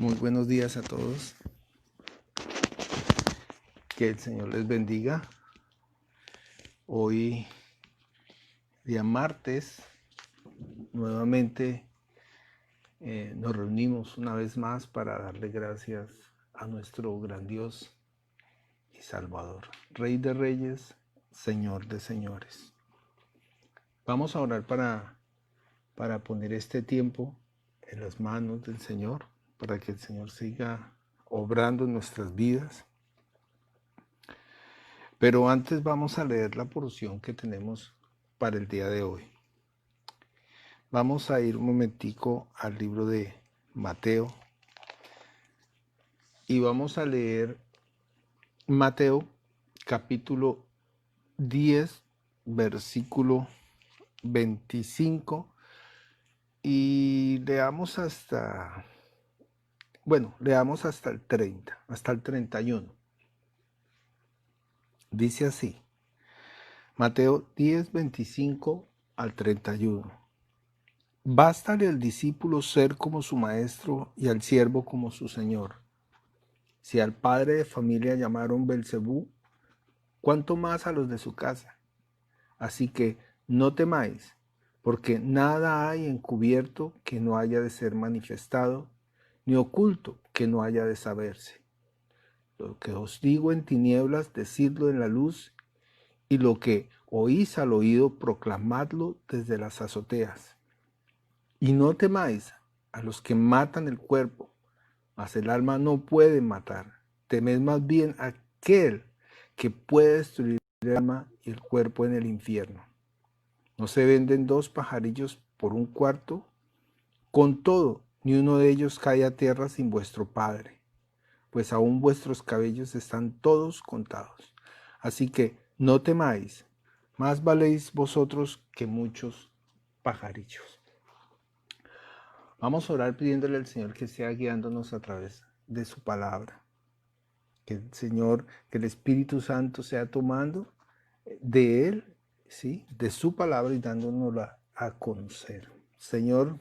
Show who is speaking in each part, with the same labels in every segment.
Speaker 1: Muy buenos días a todos. Que el Señor les bendiga. Hoy, día martes, nuevamente nos reunimos una vez más para darle gracias a nuestro gran Dios y Salvador, Rey de Reyes, Señor de Señores. Vamos a orar para poner este tiempo en las manos del Señor, para que el Señor siga obrando en nuestras vidas. Pero antes vamos a leer la porción que tenemos para el día de hoy. Vamos a ir un momentico al libro de Mateo y vamos a leer Mateo capítulo 10, versículo 25 y leamos hasta el 30, hasta el 31. Dice así, Mateo 10, 25 al 31. Bástale al discípulo ser como su maestro y al siervo como su señor. Si al padre de familia llamaron Belcebú, cuánto más a los de su casa. Así que no temáis, porque nada hay encubierto que no haya de ser manifestado, ni oculto que no haya de saberse. Lo que os digo en tinieblas, decidlo en la luz, y lo que oís al oído, proclamadlo desde las azoteas. Y no temáis a los que matan el cuerpo, mas el alma no puede matar. Temed más bien a aquel que puede destruir el alma y el cuerpo en el infierno. ¿No se venden 2 pajarillos por un cuarto? Con todo, ni uno de ellos cae a tierra sin vuestro Padre, pues aún vuestros cabellos están todos contados. Así que no temáis, más valéis vosotros que muchos pajarillos. Vamos a orar pidiéndole al Señor que sea guiándonos a través de su palabra. Que el Señor, que el Espíritu Santo sea tomando de Él, ¿sí?, de su palabra y dándonosla a conocer. Señor,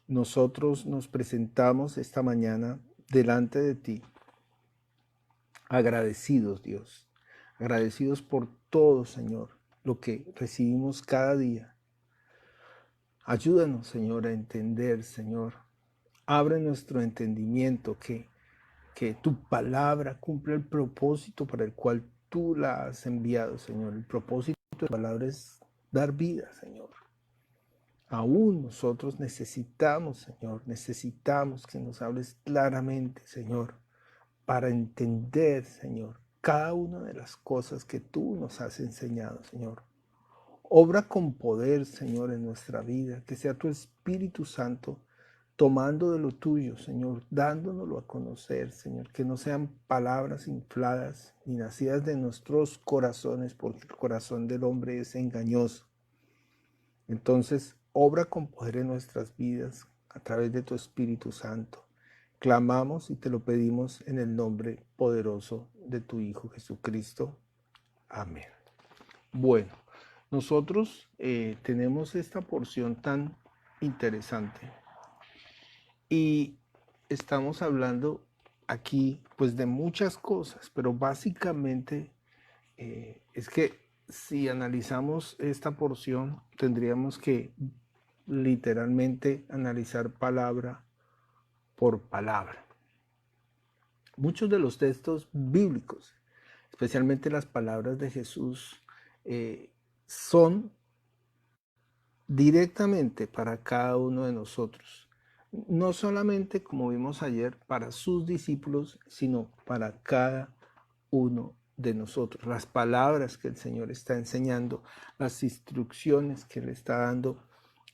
Speaker 1: nosotros nos presentamos esta mañana delante de ti, agradecidos, Dios, agradecidos por todo, Señor, lo que recibimos cada día. Ayúdanos, Señor, a entender, Señor. Abre nuestro entendimiento, que tu palabra cumpla el propósito para el cual tú la has enviado, Señor. El propósito de la palabra es dar vida, Señor. Aún nosotros necesitamos, Señor, necesitamos que nos hables claramente, Señor, para entender, Señor, cada una de las cosas que tú nos has enseñado, Señor. Obra con poder, Señor, en nuestra vida, que sea tu Espíritu Santo tomando de lo tuyo, Señor, dándonoslo a conocer, Señor, que no sean palabras infladas ni nacidas de nuestros corazones, porque el corazón del hombre es engañoso. Entonces, obra con poder en nuestras vidas a través de tu Espíritu Santo. Clamamos y te lo pedimos en el nombre poderoso de tu Hijo Jesucristo. Amén. Bueno, nosotros tenemos esta porción tan interesante y estamos hablando aquí pues de muchas cosas, pero básicamente es que si analizamos esta porción tendríamos que literalmente analizar palabra por palabra. Muchos de los textos bíblicos, especialmente las palabras de Jesús, son directamente para cada uno de nosotros. No solamente, como vimos ayer, para sus discípulos, sino para cada uno de nosotros. Las palabras que el Señor está enseñando, las instrucciones que Él está dando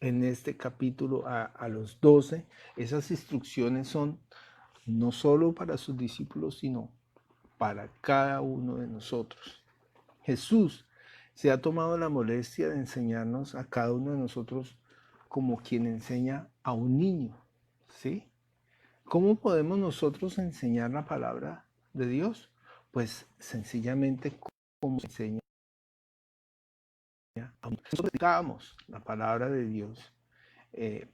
Speaker 1: en este capítulo a los 12, esas instrucciones son no solo para sus discípulos, sino para cada uno de nosotros. Jesús se ha tomado la molestia de enseñarnos a cada uno de nosotros como quien enseña a un niño, ¿sí? ¿Cómo podemos nosotros enseñar la palabra de Dios? Pues sencillamente como enseña a un niño. Nosotros predicamos la palabra de Dios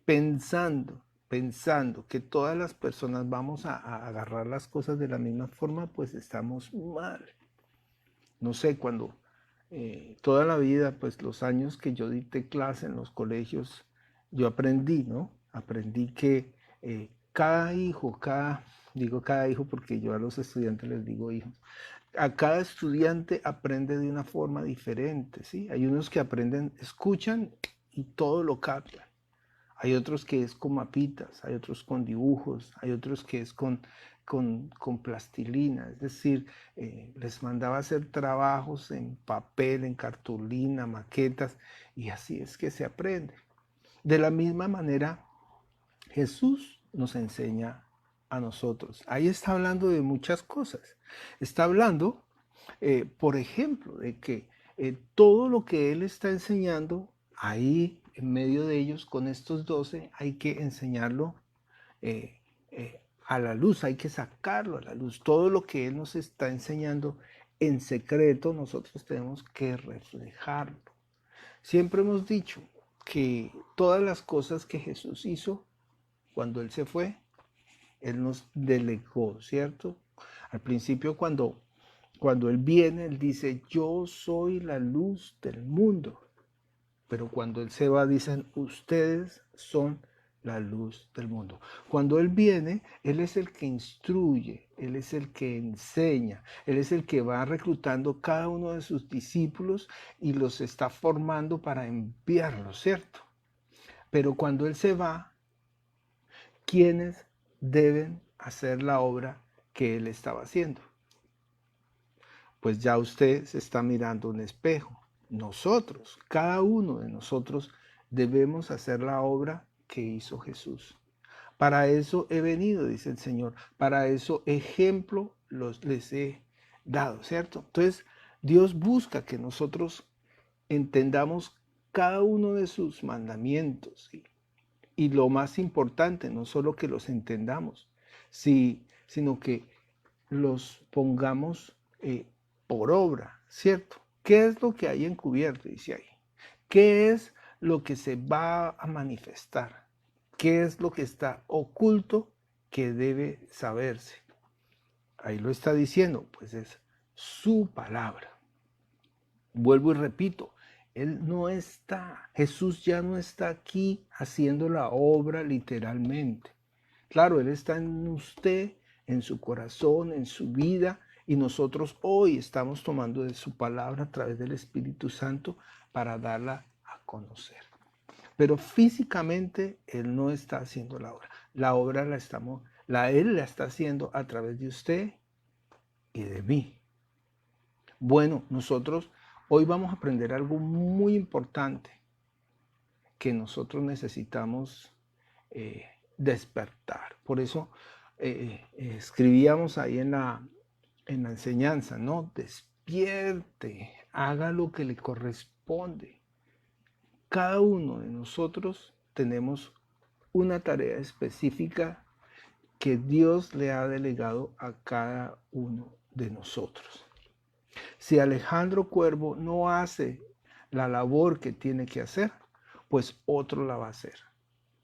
Speaker 1: pensando pensando que todas las personas vamos a agarrar las cosas de la misma forma, pues estamos mal. No sé, cuando toda la vida, pues los años que yo dicté clase en los colegios, yo aprendí, ¿no? Aprendí que cada hijo, digo cada hijo porque yo a los estudiantes les digo hijos, a cada estudiante aprende de una forma diferente, ¿sí? Hay unos que aprenden, escuchan y todo lo captan. Hay otros que es con mapitas, hay otros con dibujos, hay otros que es con plastilina, es decir, les mandaba a hacer trabajos en papel, en cartulina, maquetas, y así es que se aprende. De la misma manera, Jesús nos enseña a nosotros. Ahí está hablando de muchas cosas. Está hablando, por ejemplo, de que todo lo que Él está enseñando, ahí en medio de ellos, con estos 12, hay que enseñarlo a la luz, hay que sacarlo a la luz. Todo lo que Él nos está enseñando en secreto, nosotros tenemos que reflejarlo. Siempre hemos dicho que todas las cosas que Jesús hizo cuando Él se fue, Él nos delegó, ¿cierto? Al principio cuando Él viene, Él dice, yo soy la luz del mundo. Pero cuando Él se va, dicen, ustedes son la luz del mundo. Cuando Él viene, Él es el que instruye, Él es el que enseña, Él es el que va reclutando cada uno de sus discípulos y los está formando para enviarlos, ¿cierto? Pero cuando Él se va, ¿quiénes deben hacer la obra que Él estaba haciendo? Pues ya usted se está mirando un espejo. Nosotros, cada uno de nosotros, debemos hacer la obra que hizo Jesús. Para eso he venido, dice el Señor. Para eso ejemplo les he dado, ¿cierto? Entonces, Dios busca que nosotros entendamos cada uno de sus mandamientos, ¿sí? Y lo más importante, no solo que los entendamos, sí, sino que los pongamos por obra, ¿cierto? ¿Qué es lo que hay encubierto? Dice ahí. ¿Qué es lo que se va a manifestar? ¿Qué es lo que está oculto que debe saberse? Ahí lo está diciendo, pues es su palabra. Vuelvo y repito, Él no está, Jesús ya no está aquí haciendo la obra literalmente. Claro, Él está en usted, en su corazón, en su vida, y nosotros hoy estamos tomando de su palabra a través del Espíritu Santo para darla a conocer. Pero físicamente Él no está haciendo la obra. La obra Él la está haciendo a través de usted y de mí. Bueno, nosotros hoy vamos a aprender algo muy importante que nosotros necesitamos despertar. Por eso escribíamos ahí en la enseñanza, ¿no? Despierte, haga lo que le corresponde. Cada uno de nosotros tenemos una tarea específica que Dios le ha delegado a cada uno de nosotros. Si Alejandro Cuervo no hace la labor que tiene que hacer, pues otro la va a hacer.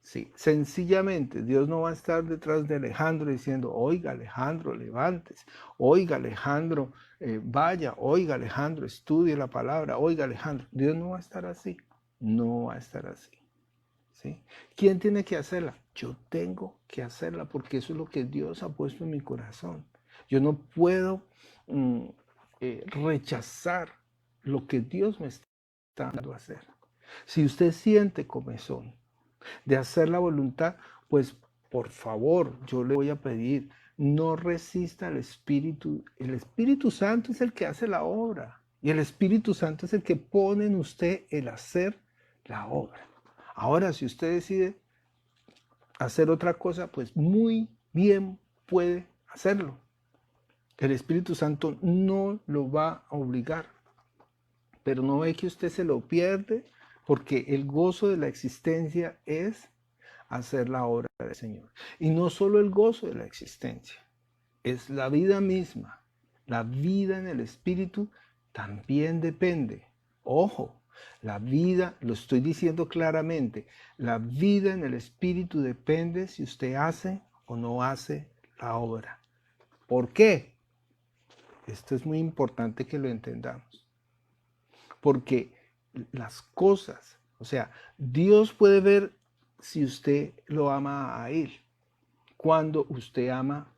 Speaker 1: Sí, sencillamente Dios no va a estar detrás de Alejandro diciendo, oiga Alejandro, levántese, oiga Alejandro, vaya, oiga Alejandro, estudie la palabra, oiga Alejandro. Dios no va a estar así, no va a estar así. ¿Sí? ¿Quién tiene que hacerla? Yo tengo que hacerla porque eso es lo que Dios ha puesto en mi corazón. Yo no puedo rechazar lo que Dios me está dando a hacer. Si usted siente comezón de hacer la voluntad, pues por favor, yo le voy a pedir, no resista al Espíritu. El Espíritu Santo es el que hace la obra y el Espíritu Santo es el que pone en usted el hacer la obra. Ahora, si usted decide hacer otra cosa, pues muy bien puede hacerlo. El Espíritu Santo no lo va a obligar, pero no ve que usted se lo pierde porque el gozo de la existencia es hacer la obra del Señor. Y no solo el gozo de la existencia, es la vida misma. La vida en el Espíritu también depende, ojo, La vida, lo estoy diciendo claramente, la vida en el Espíritu depende si usted hace o no hace la obra. ¿Por qué? Esto es muy importante que lo entendamos. Porque las cosas, o sea, Dios puede ver si usted lo ama a Él. Cuando usted ama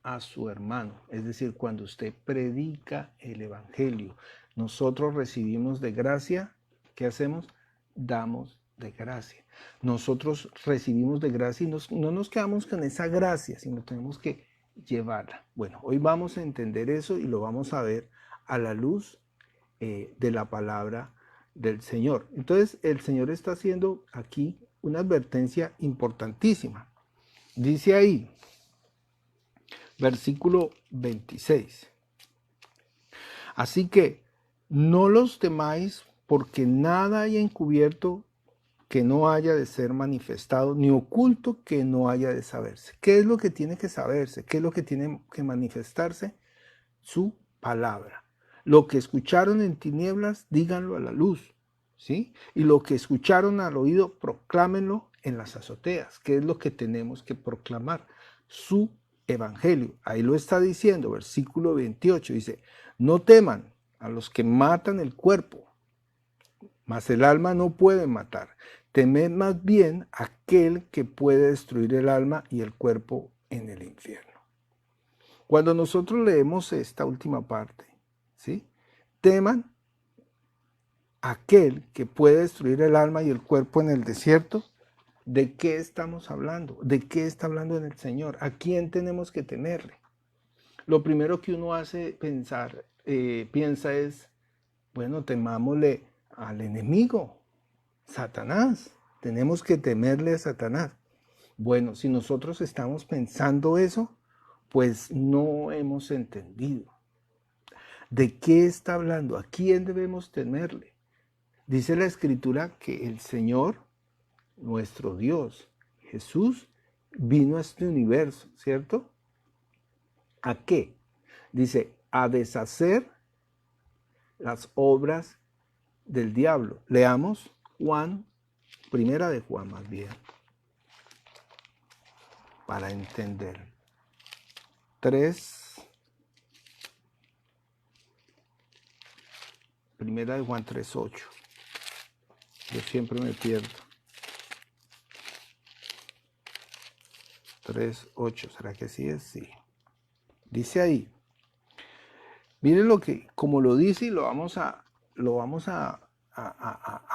Speaker 1: a su hermano, es decir, cuando usted predica el Evangelio, nosotros recibimos de gracia, ¿qué hacemos? Damos de gracia. Nosotros recibimos de gracia y no nos quedamos con esa gracia, sino tenemos que llevarla. Bueno, hoy vamos a entender eso y lo vamos a ver a la luz de la palabra del Señor. Entonces, el Señor está haciendo aquí una advertencia importantísima. Dice ahí, versículo 26. Así que no los temáis, porque nada hay encubierto que no haya de ser manifestado, ni oculto que no haya de saberse. ¿Qué es lo que tiene que saberse? ¿Qué es lo que tiene que manifestarse? Su palabra. Lo que escucharon en tinieblas, díganlo a la luz, ¿sí? Y lo que escucharon al oído, proclámenlo en las azoteas. ¿Qué es lo que tenemos que proclamar? Su evangelio. Ahí lo está diciendo, versículo 28, dice, no teman a los que matan el cuerpo, mas el alma no puede matar. Temed más bien a aquel que puede destruir el alma y el cuerpo en el infierno. Cuando nosotros leemos esta última parte, ¿sí? Teman a aquel que puede destruir el alma y el cuerpo en el desierto. ¿De qué estamos hablando? ¿De qué está hablando en el Señor? ¿A quién tenemos que temerle? Lo primero que uno hace piensa es, bueno, temámosle al enemigo, Satanás. Tenemos que temerle a Satanás. Bueno, si nosotros estamos pensando eso, pues no hemos entendido. ¿De qué está hablando? ¿A quién debemos temerle? Dice la Escritura que el Señor, nuestro Dios, Jesús, vino a este universo, ¿cierto? ¿A qué? Dice, a deshacer las obras del diablo. Leamos Juan, primera de Juan más bien, para entender. 3, primera de Juan 3:8. Yo siempre me pierdo. 3:8, ¿será que sí es? Sí. Dice ahí, miren lo que, como lo dice, y lo vamos a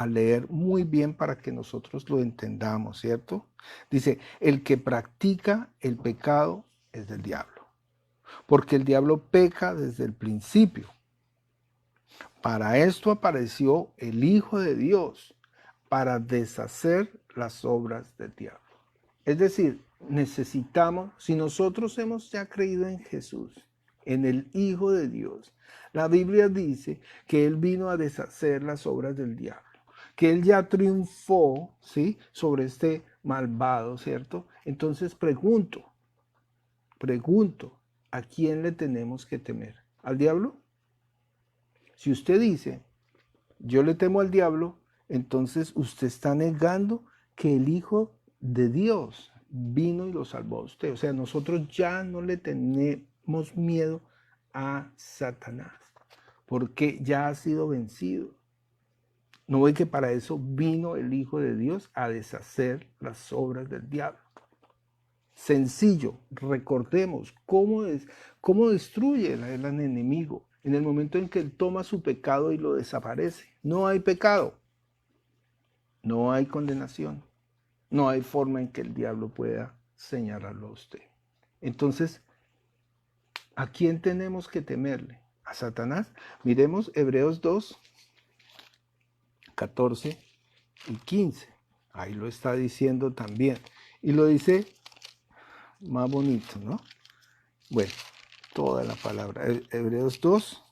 Speaker 1: leer muy bien para que nosotros lo entendamos, ¿cierto? Dice, el que practica el pecado es del diablo, porque el diablo peca desde el principio. Para esto apareció el Hijo de Dios, para deshacer las obras del diablo. Es decir, necesitamos, si nosotros hemos ya creído en Jesús, en el Hijo de Dios, la Biblia dice que Él vino a deshacer las obras del diablo, que Él ya triunfó, ¿sí?, sobre este malvado, ¿cierto? Entonces pregunto, ¿a quién le tenemos que temer? ¿Al diablo? Si usted dice, yo le temo al diablo, entonces usted está negando que el Hijo de Dios vino y lo salvó a usted. O sea, nosotros ya no le tenemos miedo a Satanás, porque ya ha sido vencido. ¿No ve que para eso vino el Hijo de Dios a deshacer las obras del diablo? Sencillo, recordemos cómo destruye el enemigo en el momento en que él toma su pecado y lo desaparece. No hay pecado, no hay condenación, no hay forma en que el diablo pueda señalarlo a usted. Entonces, ¿a quién tenemos que temerle? ¿A Satanás? Miremos Hebreos 2, 14 y 15. Ahí lo está diciendo también. Y lo dice más bonito, ¿no? Bueno, toda la palabra. Hebreos 2,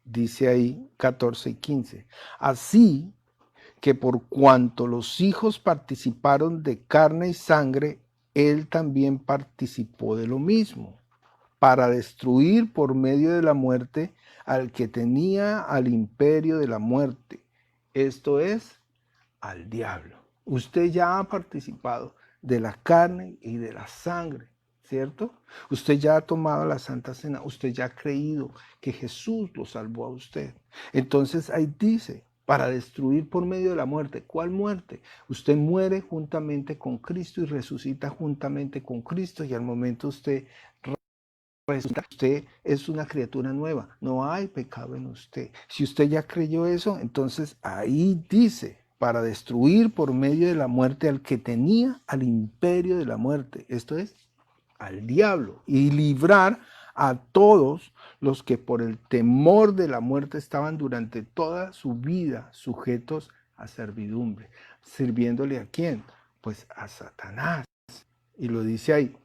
Speaker 1: dice ahí 14 y 15. Así que por cuanto los hijos participaron de carne y sangre, él también participó de lo mismo, para destruir por medio de la muerte al que tenía al imperio de la muerte, Esto es al diablo. Usted ya ha participado de la carne y de la sangre, ¿cierto? Usted ya ha tomado la Santa Cena, usted ya ha creído que Jesús lo salvó a usted. Entonces ahí dice, para destruir por medio de la muerte. ¿Cuál muerte? Usted muere juntamente con Cristo y resucita juntamente con Cristo, y al momento usted resucita, usted es una criatura nueva, no hay pecado en usted. Si usted ya creyó eso, entonces ahí dice, para destruir por medio de la muerte al que tenía al imperio de la muerte, esto es, al diablo, y librar a todos los que por el temor de la muerte estaban durante toda su vida sujetos a servidumbre. ¿Sirviéndole a quién? Pues a Satanás. Y lo dice ahí.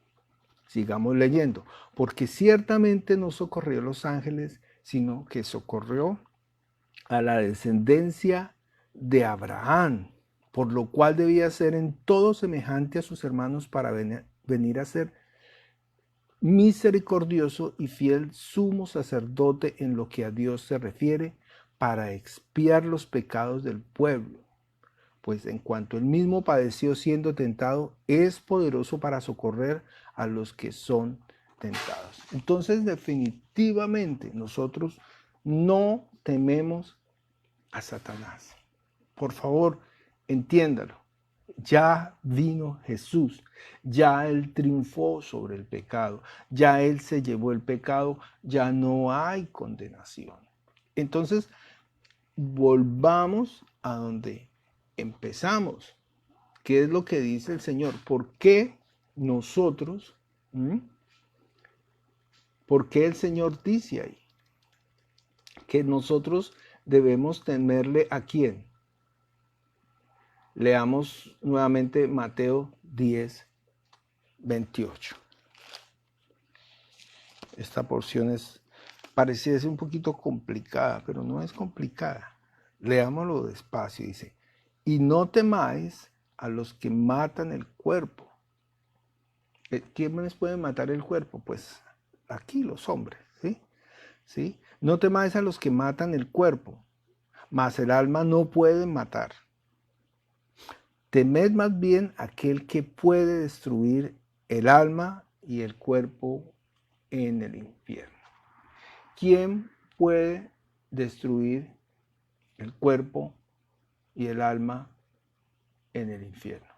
Speaker 1: Sigamos leyendo. Porque ciertamente no socorrió a los ángeles, sino que socorrió a la descendencia de Abraham, por lo cual debía ser en todo semejante a sus hermanos para venir a ser misericordioso y fiel sumo sacerdote en lo que a Dios se refiere, para expiar los pecados del pueblo. Pues en cuanto él mismo padeció siendo tentado, es poderoso para socorrer a los que son tentados. Entonces, definitivamente, nosotros no tememos a Satanás. Por favor, entiéndalo. Ya vino Jesús, ya Él triunfó sobre el pecado, ya Él se llevó el pecado, ya no hay condenación. Entonces, volvamos a donde empezamos. ¿Qué es lo que dice el Señor? ¿Por qué nosotros, por qué el Señor dice ahí que nosotros debemos temerle a quién? Leamos nuevamente Mateo 10, 28. Esta porción pareciese un poquito complicada, pero no es complicada. Leámoslo despacio, dice, y no temáis a los que matan el cuerpo. ¿Quiénes pueden matar el cuerpo? Pues aquí los hombres, ¿sí? ¿Sí? No temáis a los que matan el cuerpo, mas el alma no pueden matar. Temed más bien aquel que puede destruir el alma y el cuerpo en el infierno. ¿Quién puede destruir el cuerpo y el alma en el infierno?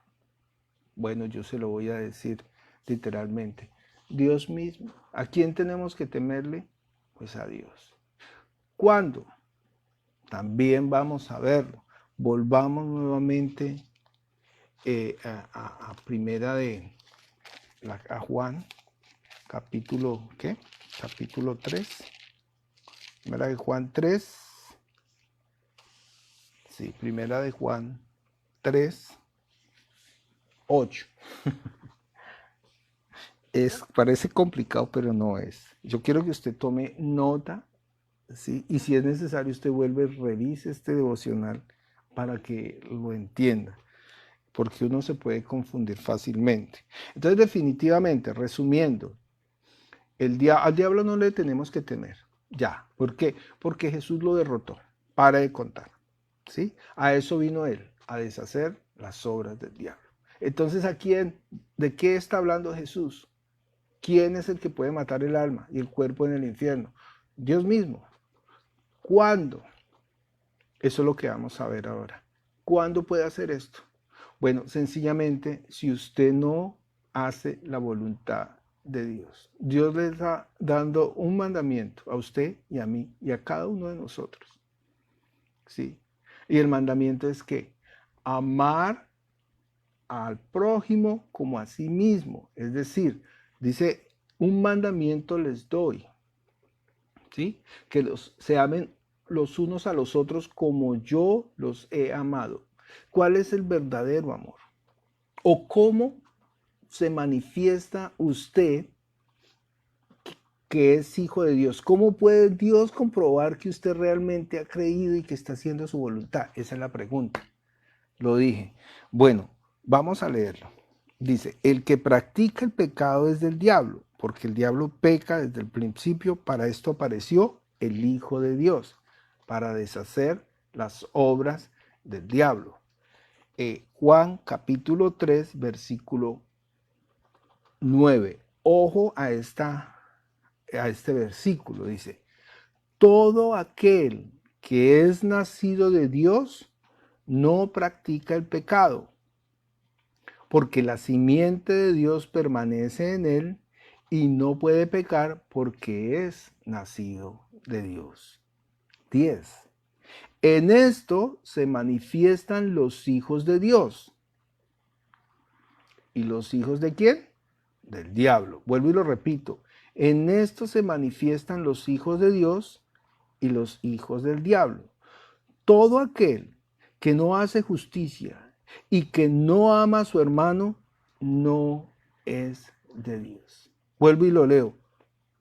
Speaker 1: Bueno, yo se lo voy a decir literalmente. Dios mismo. ¿A quién tenemos que temerle? Pues a Dios. ¿Cuándo? También vamos a verlo. Volvamos nuevamente a primera a Juan, capítulo, ¿qué? Capítulo 3. Primera de Juan 3. Sí, primera de Juan 3, 8. Parece complicado, pero no es. Yo quiero que usted tome nota, ¿sí? Y si es necesario, usted vuelve, revise este devocional para que lo entienda, porque uno se puede confundir fácilmente. Entonces, definitivamente, resumiendo, al diablo no le tenemos que temer. Ya. ¿Por qué? Porque Jesús lo derrotó. Para de contar. ¿Sí? A eso vino él, a deshacer las obras del diablo. Entonces, ¿de qué está hablando Jesús? ¿Quién es el que puede matar el alma y el cuerpo en el infierno? Dios mismo. ¿Cuándo? Eso es lo que vamos a ver ahora. ¿Cuándo puede hacer esto? Bueno, sencillamente, si usted no hace la voluntad de Dios. Dios le está dando un mandamiento a usted y a mí y a cada uno de nosotros. ¿Sí? Y el mandamiento es que amar al prójimo como a sí mismo. Es decir, dice, un mandamiento les doy. ¿Sí? Que se amen los unos a los otros como yo los he amado. ¿Cuál es el verdadero amor? ¿O cómo se manifiesta usted que es hijo de Dios? ¿Cómo puede Dios comprobar que usted realmente ha creído y que está haciendo su voluntad? Esa es la pregunta. Lo dije. Bueno, vamos a leerlo. Dice, el que practica el pecado es del diablo, porque el diablo peca desde el principio. Para esto apareció el Hijo de Dios, para deshacer las obras del diablo. Juan capítulo 3, versículo 9. Ojo a este versículo. Dice, todo aquel que es nacido de Dios no practica el pecado, porque la simiente de Dios permanece en él y no puede pecar porque es nacido de Dios. 10. En esto se manifiestan los hijos de Dios. ¿Y los hijos de quién? Del diablo. Vuelvo y lo repito. En esto se manifiestan los hijos de Dios y los hijos del diablo. Todo aquel que no hace justicia y que no ama a su hermano, no es de Dios. Vuelvo y lo leo.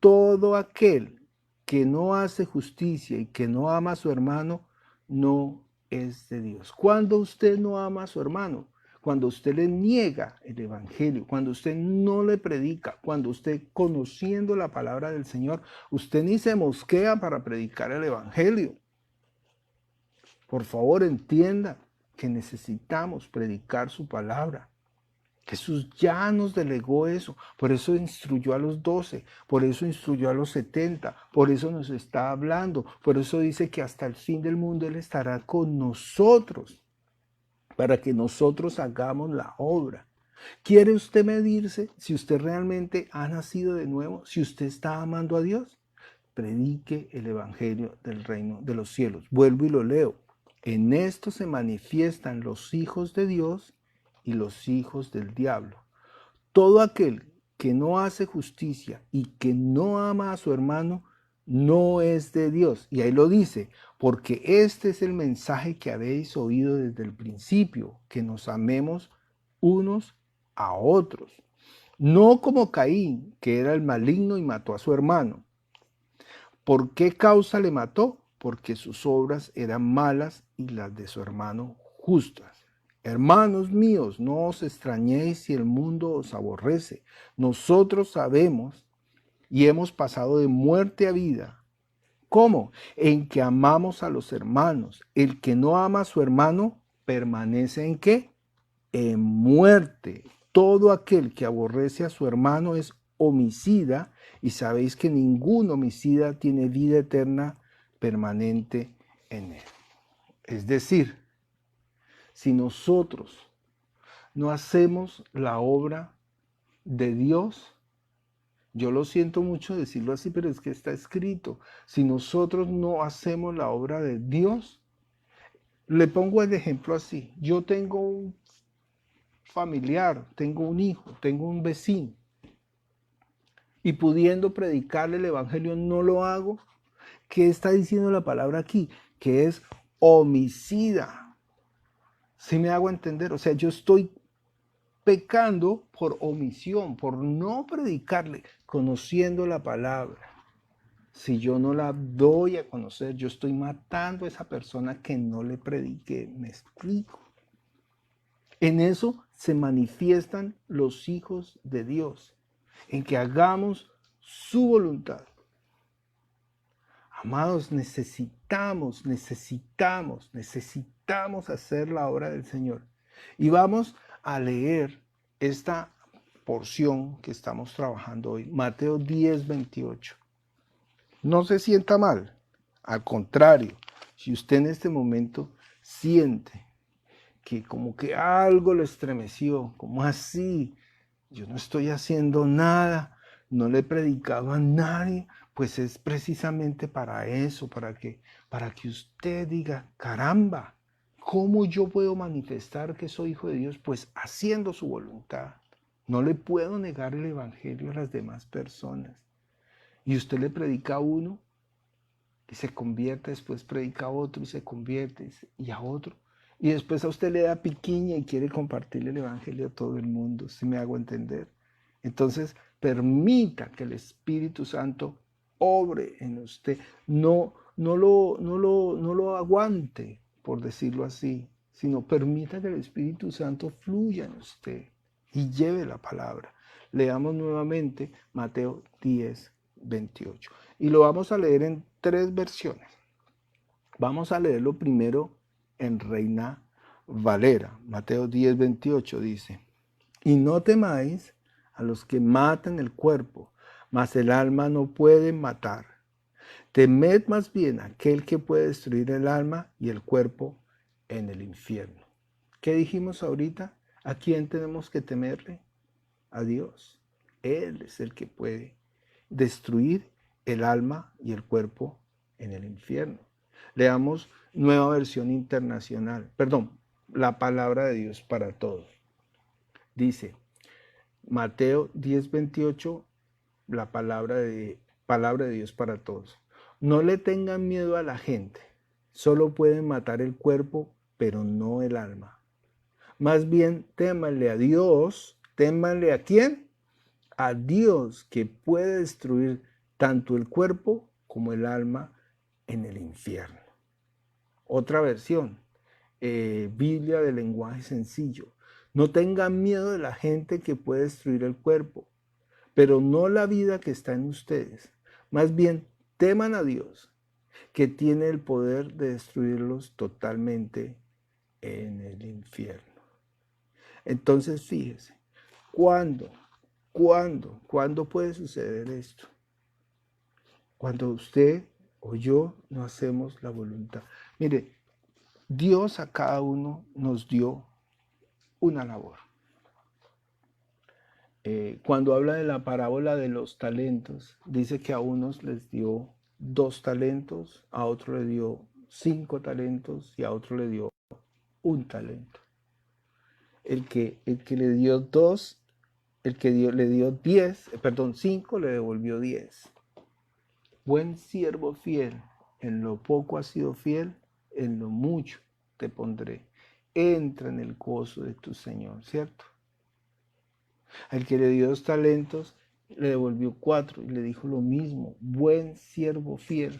Speaker 1: Todo aquel que no hace justicia y que no ama a su hermano, no es de Dios. Cuando usted no ama a su hermano, cuando usted le niega el evangelio, cuando usted no le predica, cuando usted conociendo la palabra del Señor, usted ni se mosquea para predicar el evangelio. Por favor, entienda que necesitamos predicar su palabra. Jesús ya nos delegó eso, por eso instruyó a los 12, por eso instruyó a los 70, por eso nos está hablando, por eso dice que hasta el fin del mundo Él estará con nosotros, para que nosotros hagamos la obra. ¿Quiere usted medirse si usted realmente ha nacido de nuevo, si usted está amando a Dios? Predique el evangelio del reino de los cielos. Vuelvo y lo leo. En esto se manifiestan los hijos de Dios y los hijos del diablo. Todo aquel que no hace justicia y que no ama a su hermano, no es de Dios. Y ahí lo dice, porque este es el mensaje que habéis oído desde el principio, que nos amemos unos a otros. No como Caín, que era el maligno y mató a su hermano. ¿Por qué causa le mató? Porque sus obras eran malas y las de su hermano justas. Hermanos míos, no os extrañéis si el mundo os aborrece. Nosotros sabemos y hemos pasado de muerte a vida. ¿Cómo? En que amamos a los hermanos. El que no ama a su hermano permanece ¿en qué? En muerte. Todo aquel que aborrece a su hermano es homicida, y sabéis que ningún homicida tiene vida eterna permanente en él. Es decir, si nosotros no hacemos la obra de Dios, yo lo siento mucho decirlo así, pero es que está escrito, si nosotros no hacemos la obra de Dios, le pongo el ejemplo así, yo tengo un familiar, tengo un hijo, tengo un vecino, y pudiendo predicarle el evangelio no lo hago. ¿Qué está diciendo la palabra aquí? Que es homicida. ¿Sí me hago entender? O sea, yo estoy pecando por omisión, por no predicarle, conociendo la palabra. Si yo no la doy a conocer, yo estoy matando a esa persona que no le prediqué. ¿Me explico? En eso se manifiestan los hijos de Dios, en que hagamos su voluntad. Amados, necesitamos hacer la obra del Señor. Y vamos a leer esta porción que estamos trabajando hoy, Mateo 10, 28. No se sienta mal, al contrario, si usted en este momento siente que como que algo lo estremeció, como así, yo no estoy haciendo nada, no le he predicado a nadie, pues es precisamente para eso, para que usted diga, caramba, ¿cómo yo puedo manifestar que soy hijo de Dios? Pues haciendo su voluntad. No le puedo negar el evangelio a las demás personas. Y usted le predica a uno y se convierte, después predica a otro y se convierte, y a otro. Y después a usted le da piquiña y quiere compartirle el evangelio a todo el mundo, si me hago entender. Entonces, permita que el Espíritu Santo obre en usted. No lo aguante, por decirlo así, sino permita que el Espíritu Santo fluya en usted y lleve la palabra. Leamos nuevamente Mateo 10, 28. Y lo vamos a leer en 3 versiones. Vamos a leerlo primero en Reina Valera. Mateo 10:28 dice: y no temáis a los que matan el cuerpo, mas el alma no pueden matar. Temed más bien a aquel que puede destruir el alma y el cuerpo en el infierno. ¿Qué dijimos ahorita? ¿A quién tenemos que temerle? A Dios. Él es el que puede destruir el alma y el cuerpo en el infierno. Leamos Nueva Versión Internacional. Perdón, la palabra de Dios para todos. Dice Mateo 10:28, la palabra de Dios para todos. No le tengan miedo a la gente. Solo pueden matar el cuerpo, pero no el alma. Más bien, témanle a Dios. ¿Témanle a quién? A Dios, que puede destruir tanto el cuerpo como el alma en el infierno. Otra versión, Biblia de lenguaje sencillo. No tengan miedo de la gente que puede destruir el cuerpo, pero no la vida que está en ustedes. Más bien, teman a Dios, que tiene el poder de destruirlos totalmente en el infierno. Entonces, fíjese, ¿cuándo puede suceder esto? Cuando usted o yo no hacemos la voluntad. Mire, Dios a cada uno nos dio una labor. Cuando habla de la parábola de los talentos, dice que a unos les dio 2 talentos, a otro le dio 5 talentos y a otro le dio 1 talento. El que le dio 2, le dio 10, 5, le devolvió 10. Buen siervo fiel, en lo poco has sido fiel, en lo mucho te pondré. Entra en el gozo de tu Señor, ¿cierto? Al que le dio 2 talentos, le devolvió 4 y le dijo lo mismo. Buen siervo fiel,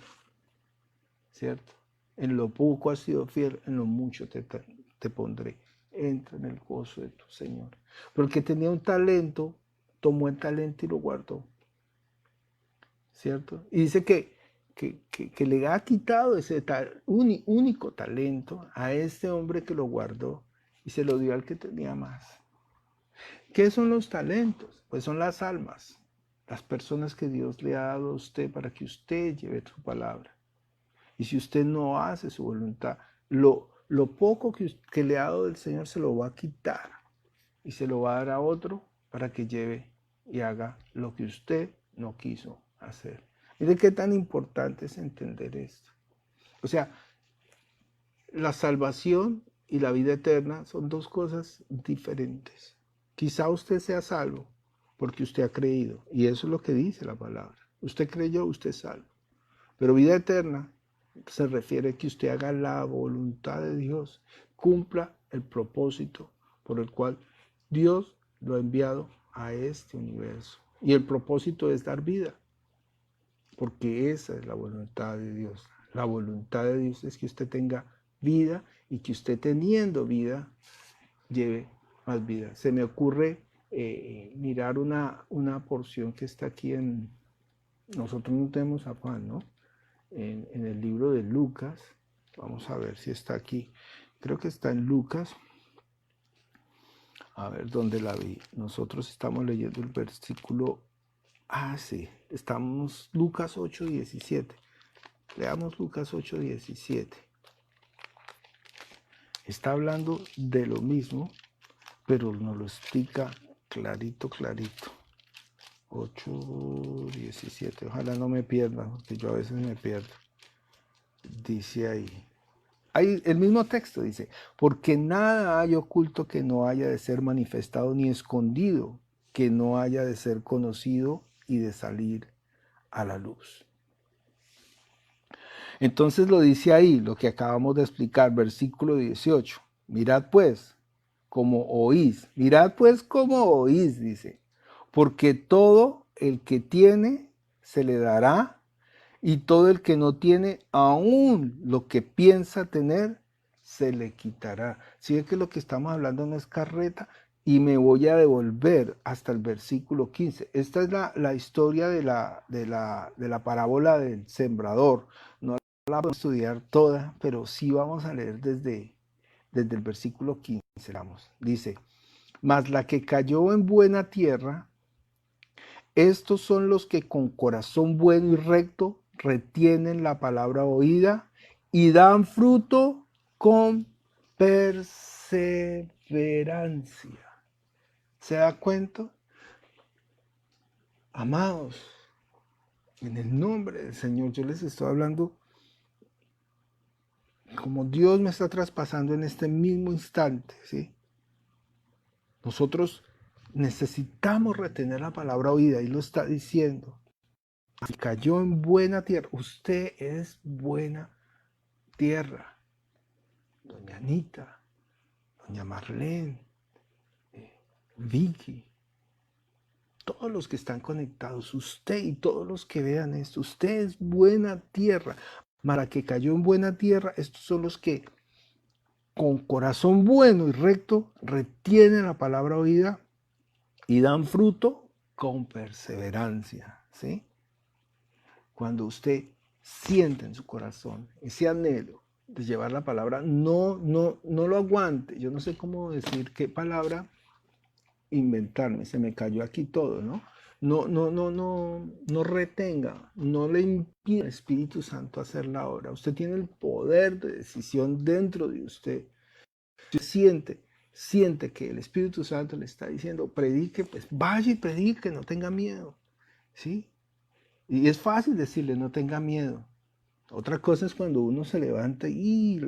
Speaker 1: ¿cierto? En lo poco has sido fiel, en lo mucho te pondré. Entra en el gozo de tu Señor. Porque tenía un talento, tomó el talento y lo guardó, ¿cierto? Y dice que le ha quitado ese único talento a este hombre que lo guardó y se lo dio al que tenía más. ¿Qué son los talentos? Pues son las almas, las personas que Dios le ha dado a usted para que usted lleve su palabra. Y si usted no hace su voluntad, lo poco que le ha dado el Señor se lo va a quitar y se lo va a dar a otro para que lleve y haga lo que usted no quiso hacer. Mire qué tan importante es entender esto. O sea, la salvación y la vida eterna son 2 cosas diferentes. Quizá usted sea salvo porque usted ha creído, y eso es lo que dice la palabra. Usted creyó, usted es salvo. Pero vida eterna se refiere a que usted haga la voluntad de Dios, cumpla el propósito por el cual Dios lo ha enviado a este universo. Y el propósito es dar vida, porque esa es la voluntad de Dios. La voluntad de Dios es que usted tenga vida y que usted teniendo vida lleve más vida. Se me ocurre mirar una porción que está aquí nosotros no tenemos afán, ¿no? En el libro de Lucas, vamos a ver si está aquí, creo que está en Lucas, a ver dónde la vi. Nosotros estamos leyendo el versículo, sí, estamos Lucas 8:17, leamos Lucas 8:17. Está hablando de lo mismo, pero nos lo explica clarito. 8:17, ojalá no me pierda, porque yo a veces me pierdo. Dice ahí el mismo texto dice, porque nada hay oculto que no haya de ser manifestado, ni escondido que no haya de ser conocido y de salir a la luz. Entonces lo dice ahí, lo que acabamos de explicar, versículo 18. Mirad pues como oís, dice, porque todo el que tiene se le dará, y todo el que no tiene, aún lo que piensa tener, se le quitará. Si es que lo que estamos hablando no es carreta, y me voy a devolver hasta el versículo 15. Esta es la historia de la parábola del sembrador. No la podemos estudiar toda, pero sí vamos a leer desde el versículo 15. Vamos. Dice, mas la que cayó en buena tierra, estos son los que con corazón bueno y recto retienen la palabra oída y dan fruto con perseverancia. ¿Se da cuenta? Amados, en el nombre del Señor, yo les estoy hablando como Dios me está traspasando en este mismo instante, ¿sí? Nosotros necesitamos retener la palabra oída, y lo está diciendo. Si cayó en buena tierra, usted es buena tierra. Doña Anita, doña Marlene, Vicky, todos los que están conectados, usted y todos los que vean esto, usted es buena tierra. Para que cayó en buena tierra, estos son los que con corazón bueno y recto retienen la palabra oída y dan fruto con perseverancia, ¿sí? Cuando usted siente en su corazón ese anhelo de llevar la palabra, no lo aguante. Yo no sé cómo decir qué palabra inventarme, se me cayó aquí todo, ¿no? No retenga, no le impida al Espíritu Santo hacer la obra. Usted tiene el poder de decisión dentro de usted. Si siente que el Espíritu Santo le está diciendo, predique, pues vaya y predique, no tenga miedo, ¿sí? Y es fácil decirle, no tenga miedo. Otra cosa es cuando uno se levanta y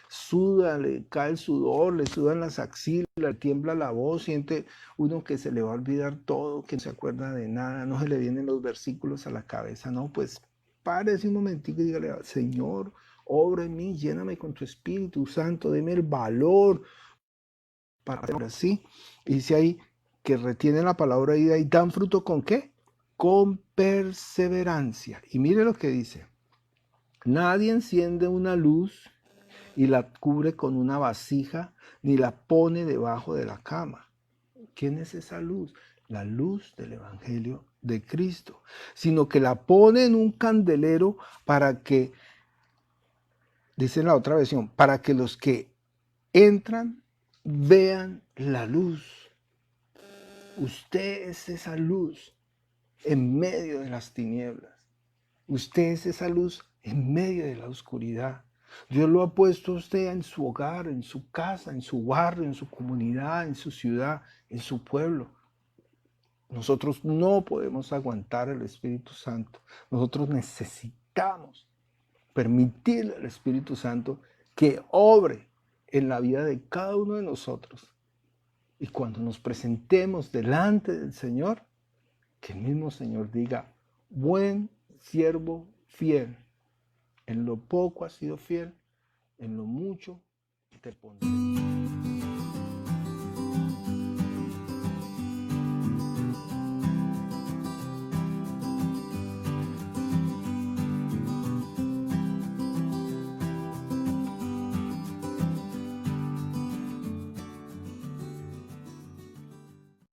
Speaker 1: suda, le cae el sudor, le sudan las axilas, le tiembla la voz, siente uno que se le va a olvidar todo, que no se acuerda de nada, no se le vienen los versículos a la cabeza. No, pues párese un momentico y dígale, Señor, obra en mí, lléname con tu Espíritu Santo, deme el valor para hacer así. Y dice ahí que retienen la palabra y dan fruto ¿con qué? Con perseverancia. Y mire lo que dice. Nadie enciende una luz y la cubre con una vasija, ni la pone debajo de la cama. ¿Quién es esa luz? La luz del Evangelio de Cristo. Sino que la pone en un candelero para que, dice en la otra versión, para que los que entran vean la luz. Usted es esa luz en medio de las tinieblas. Usted es esa luz en medio de la oscuridad. Dios lo ha puesto a usted en su hogar, en su casa, en su barrio, en su comunidad, en su ciudad, en su pueblo. Nosotros no podemos aguantar el Espíritu Santo. Nosotros necesitamos permitirle al Espíritu Santo que obre en la vida de cada uno de nosotros. Y cuando nos presentemos delante del Señor, que el mismo Señor diga, buen siervo fiel, en lo poco has sido fiel, en lo mucho te pondré.